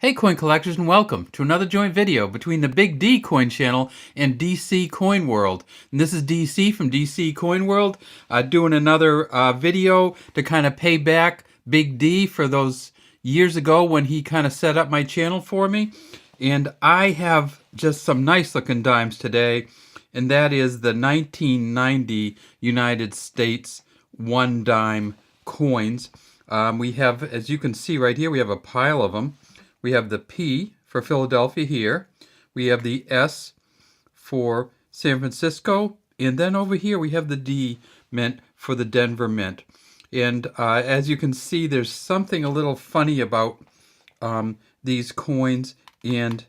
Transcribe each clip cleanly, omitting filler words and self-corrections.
Hey coin collectors, and welcome to another joint video between the Big D Coin Channel and DC Coin World. And this is DC from DC Coin World, doing another video to kind of pay back Big D for those years ago when he kind of set up my channel for me. And I have just some nice looking dimes today, and that is the 1990 United States 1 dime coins. We have, as you can see right here, we have a pile of them. We have the P for Philadelphia here. We have the S for San Francisco. And then over here we have the D mint for the Denver Mint. And as you can see, there's something a little funny about these coins. And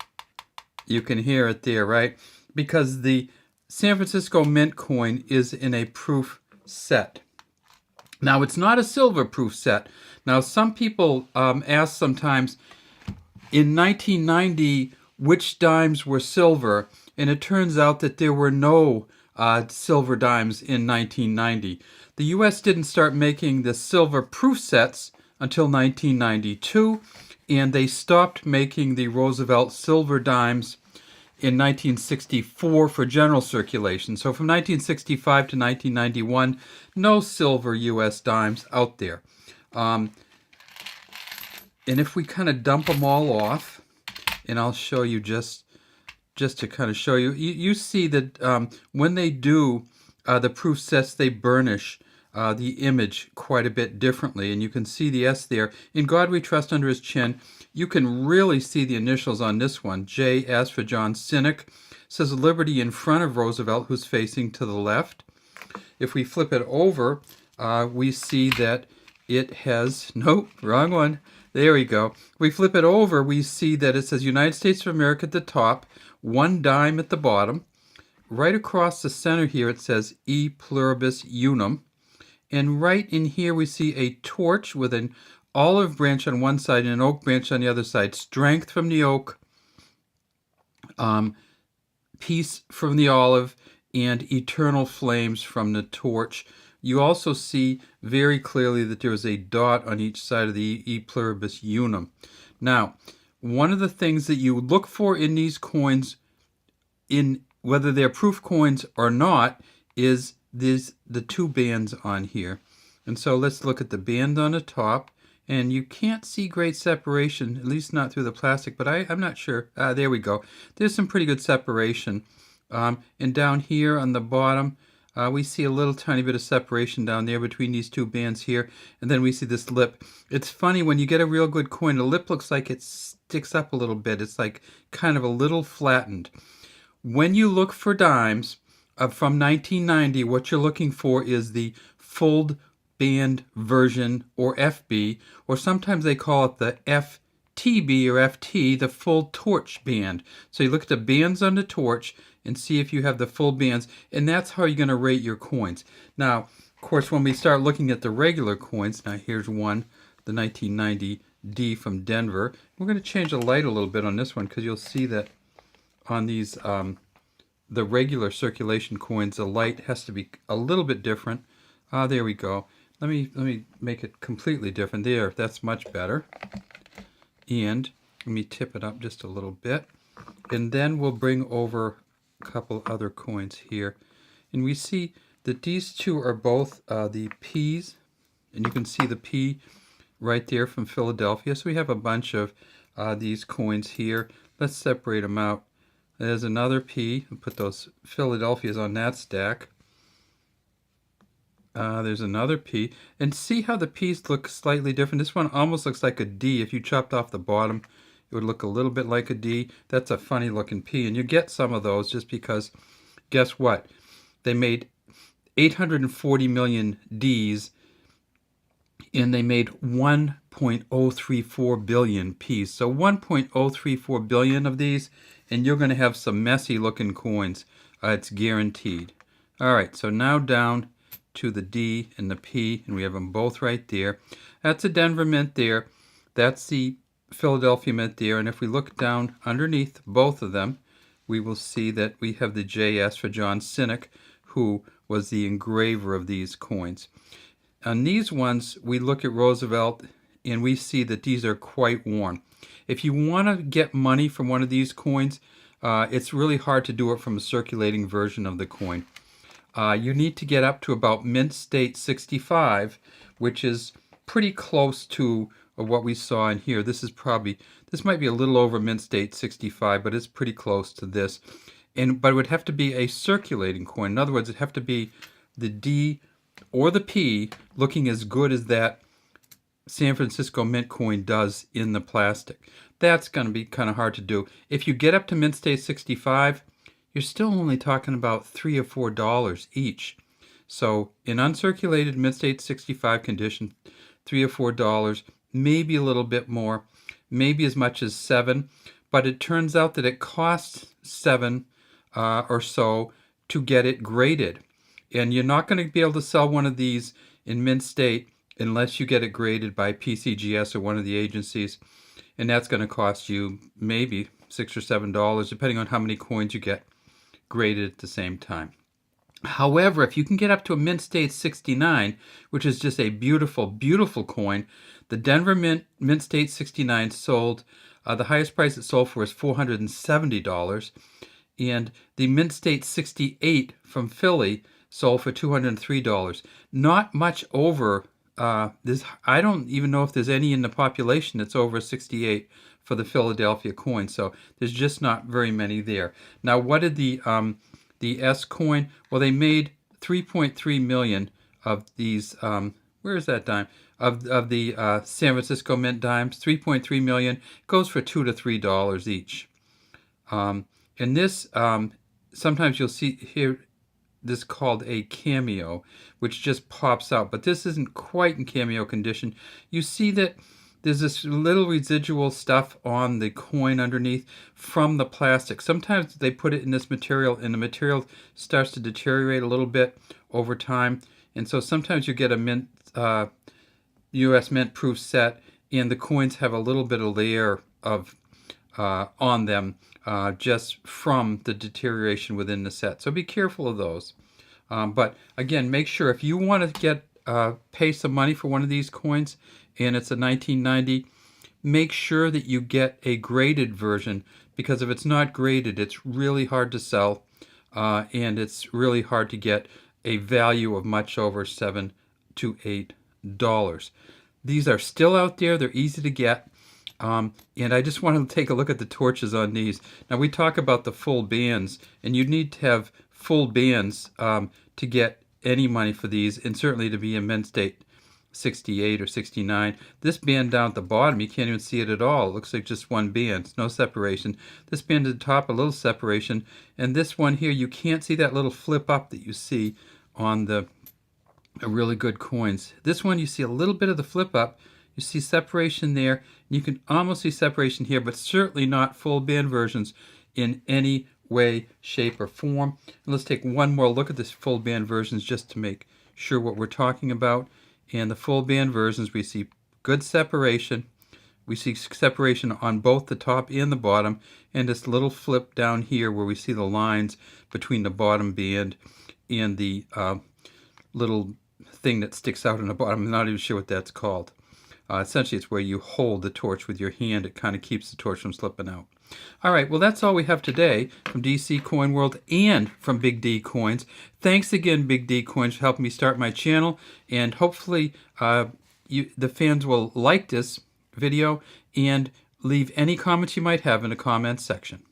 you can hear it there, right? Because the San Francisco Mint coin is in a proof set. Now, it's not a silver proof set. Now, some people ask sometimes, in 1990, which dimes were silver? And it turns out that there were no silver dimes in 1990. The U.S. didn't start making the silver proof sets until 1992, and they stopped making the Roosevelt silver dimes in 1964 for general circulation. So from 1965 to 1991, no silver U.S. dimes out there. And if we kind of dump them all off, and I'll show you just to kind of show you, you see that when they do the proof sets, they burnish the image quite a bit differently. And you can see the S there. In God We Trust under his chin, you can really see the initials on this one. JS for John Sinek. Says Liberty in front of Roosevelt, who's facing to the left. If we flip it over, we see that it has, nope, wrong one. There we go. We flip it over, we see that it says United States of America at the top, 1 dime at the bottom. Right across the center here it says E pluribus unum. And right in here we see a torch with an olive branch on one side and an oak branch on the other side. Strength from the oak, peace from the olive, and eternal flames from the torch. You also see very clearly that there is a dot on each side of the E pluribus unum. Now, one of the things that you look for in these coins, in whether they're proof coins or not, is the 2 bands on here. And so let's look at the band on the top. And you can't see great separation, at least not through the plastic, but I'm not sure. There we go. There's some pretty good separation. And down here on the bottom, we see a little tiny bit of separation down there between these 2 bands here. And then we see this lip. It's funny, when you get a real good coin, the lip looks like it sticks up a little bit. It's like kind of a little flattened. When you look for dimes from 1990, what you're looking for is the full band version, or FB, or sometimes they call it the FTB or FT, the full torch band. So you look at the bands on the torch and see if you have the full bands, and that's how you're going to rate your coins. Now, of course, when we start looking at the regular coins, now here's one, the 1990 D from Denver. We're going to change the light a little bit on this one, because you'll see that on these the regular circulation coins, the light has to be a little bit different. There we go. Let me make it completely different. There, that's much better. And let me tip it up just a little bit. And then we'll bring over a couple other coins here. And we see that these 2 are both the P's. And you can see the P right there from Philadelphia. So we have a bunch of these coins here. Let's separate them out. There's another P. We'll put those Philadelphias on that stack. There's another P. And see how the P's look slightly different? This one almost looks like a D. If you chopped off the bottom, it would look a little bit like a D. That's a funny looking P. And you get some of those just because, guess what? They made 840 million Ds, and they made 1.034 billion P's. So 1.034 billion of these, and you're going to have some messy looking coins. It's guaranteed. All right, so now down to the D and the P, and we have them both right there. That's a Denver Mint there. That's the Philadelphia Mint there. And if we look down underneath both of them, we will see that we have the JS for John Sinek, who was the engraver of these coins. On these ones, we look at Roosevelt and we see that these are quite worn. If you want to get money from one of these coins, it's really hard to do it from a circulating version of the coin. You need to get up to about mint state 65, which is pretty close to what we saw in here. This might be a little over mint state 65, but it's pretty close to this. But it would have to be a circulating coin. In other words, it'd have to be the D or the P looking as good as that San Francisco Mint coin does in the plastic. That's going to be kind of hard to do. If you get up to mint state 65, you're still only talking about $3 or $4 each. So in uncirculated mint state 65 condition, $3 or $4, maybe a little bit more, maybe as much as $7. But it turns out that it costs $7 or so to get it graded. And you're not going to be able to sell one of these in mint state unless you get it graded by PCGS or one of the agencies. And that's going to cost you maybe $6 or $7, depending on how many coins you get graded at the same time. However, if you can get up to a mint state 69, which is just a beautiful, beautiful coin, the Denver mint state 69 sold, the highest price it sold for was $470, and the mint state 68 from Philly sold for $203. Not much over this. I don't even know if there's any in the population that's over 68 for the Philadelphia coin. So there's just not very many there. Now, what did the S coin? Well, they made 3.3 million of these. Where is that dime? Of the San Francisco Mint dimes, 3.3 million. Goes for $2 to $3 each. And this sometimes you'll see here. This called a cameo, which just pops out, but this isn't quite in cameo condition. You see that there's this little residual stuff on the coin underneath from the plastic. Sometimes they put it in this material, and the material starts to deteriorate a little bit over time, and so sometimes you get a mint U.S. mint proof set, and the coins have a little bit of layer of on them just from the deterioration within the set. So be careful of those. But again, make sure if you want to get pay some money for one of these coins and it's a 1990, make sure that you get a graded version, because if it's not graded, it's really hard to sell and it's really hard to get a value of much over $7 to $8. These are still out there. They're easy to get. And I just want to take a look at the torches on these. Now, we talk about the full bands, and you need to have full bands to get any money for these, and certainly to be in mint state 68 or 69. This band down at the bottom, you can't even see it at all. It looks like just one band, no separation. This band at the top, a little separation. And this one here, you can't see that little flip up that you see on the really good coins. This one, you see a little bit of the flip up. You see separation there. You can almost see separation here, but certainly not full band versions in any way, shape, or form. And let's take one more look at this full band versions just to make sure what we're talking about. And the full band versions, we see good separation. We see separation on both the top and the bottom, and this little flip down here where we see the lines between the bottom band and the little thing that sticks out in the bottom. I'm not even sure what that's called. Essentially, it's where you hold the torch with your hand. It kind of keeps the torch from slipping out. All right, well, that's all we have today from DC Coin World and from Big D Coins. Thanks again, Big D Coins, for helping me start my channel. And hopefully the fans will like this video and leave any comments you might have in the comments section.